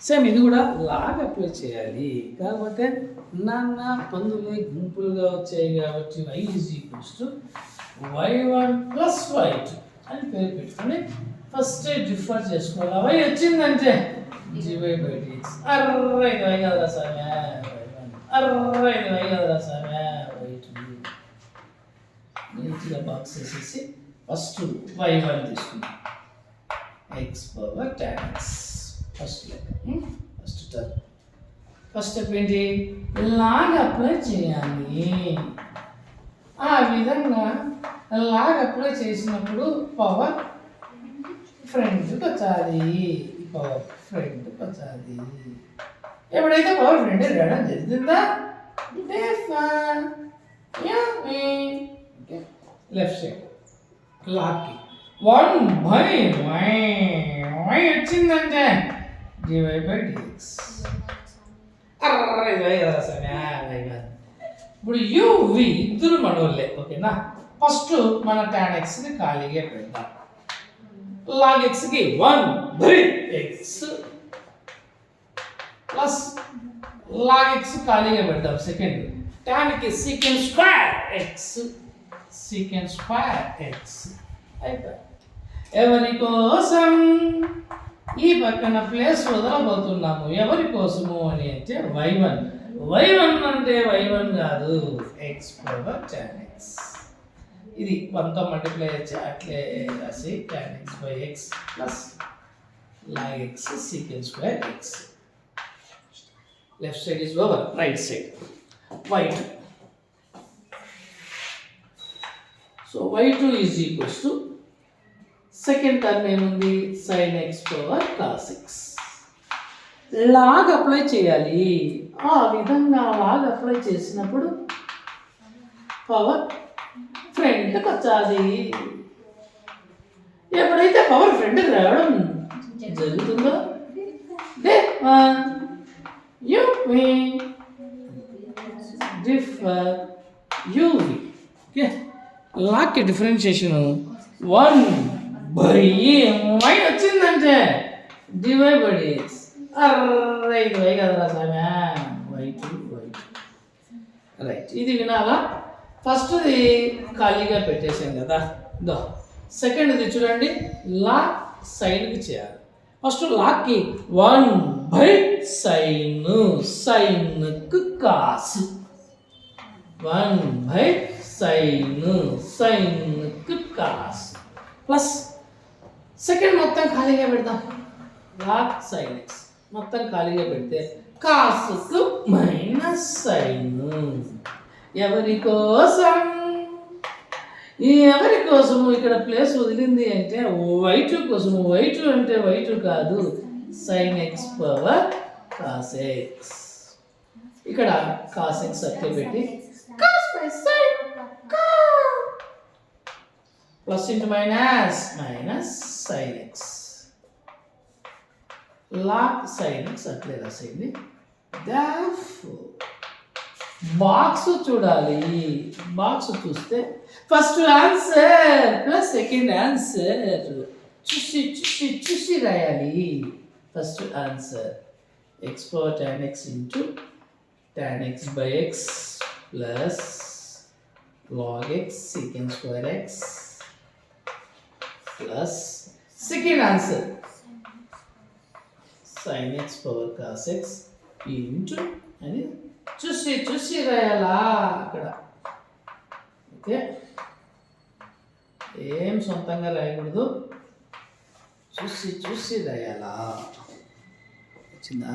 Same ఇది కూడా log apply చేయాలి. కాకపోతే నాన్న పందులు గుంపులుగా వచ్చాయి కాబట్టి y is equals to y1 plus y2 అని పేరు పెట్టుకొని ఫస్ట్ డిఫర్ చేసుకోవాలి. y వచ్చిందంటే dy/dx. అర్రే ఇది y కదరా సామె y1, అర్రే ఇది y కదరా సామె y2. నీట్గా బాక్స్ వేసేసి ఫస్ట్ y1 తీసుకుంటాం. x power tan x first term. First step ఏంటి? లాగ్ అప్లై చేయాలి. ఆ విధంగా లాగ్ అప్లై చేసినప్పుడు పవర్ ఫ్రంట్కి వచ్చాది. పవర్ ఫ్రంట్కి వచ్చాది. ఎప్పుడైతే పవర్ ఫ్రంట్ రావడం జరుగుతుందా లెఫ్ట్ సైడ్ లాగ్కి 1/y వచ్చిందంటే dy/dx. ఇప్పుడు uv ఇద్దరు మనోళ్ళే. ఓకేనా? ఫస్ట్ మన tan x ని ఖాళీగా పెడతాం. log x కి 1/x ప్లస్ log x ఖాళీగా పెడతాం. సెకండ్ tan కి secant square x అయిపోయి ఎవరి కోసం ఈ పక్కన ప్లేస్ వదలబోతున్నాము. ఎవరి కోసము అని అంటే y1 అంటే y1 కాదు x పవర్ tan x. ఇది 1తో మల్టిప్లై చేసి అట్లే రాసి tan x/x plus log x secant square x. Left side is over, right side y2. So y2 is equals to second term ఏముంది? sin x power cos x. Log apply చేయాలి. ఆ విధంగా log apply చేసినప్పుడు power ఫ్రంట్కి వచ్చాది. ఎప్పుడైతే power ఫ్రంట్కి రావడం జరుగుతుందో లాగ్కి డిఫరెన్షియేషన్ 1/y వచ్చిందంటే dy/dx. అర్రే ఇది y కదరా సామె y2. రైట్, ఇది వినాలా? ఫస్ట్ది ఖాళీగా పెట్టేసాం కదా. సెకండ్ది చూడండి, లాగ్ సైన్కి చేయాలి. ఫస్ట్ లాగ్కి 1/sin cos 1/sin cos plus second మొత్తం ఖాళీగా పెడతాం. లాగ్ sin x మొత్తం ఖాళీగా పెడితే కాస్కు మైనస్ సైన్. ఎవరి కోసము ఇక్కడ ప్లేస్ వదిలింది అంటే y2 కోసము. y2 అంటే y2 కాదు sin x power cos x. ఇక్కడ cos x అట్లే పెట్టి plus into minus sin x. Log sin x అట్లే రాసేయండి. బాక్స్ చూడాలి. బాక్స్ చూస్తే first answer plus second answer చూసి రాయాలి. First answer x power tan x into tan x/x plus log x secant square x plus second answer sin x power cos x into అని చూసి రాయాలా అక్కడ. Okay, ఏం సొంతంగా రాయకూడదు, చూసి రాయాలా. వచ్చిందా?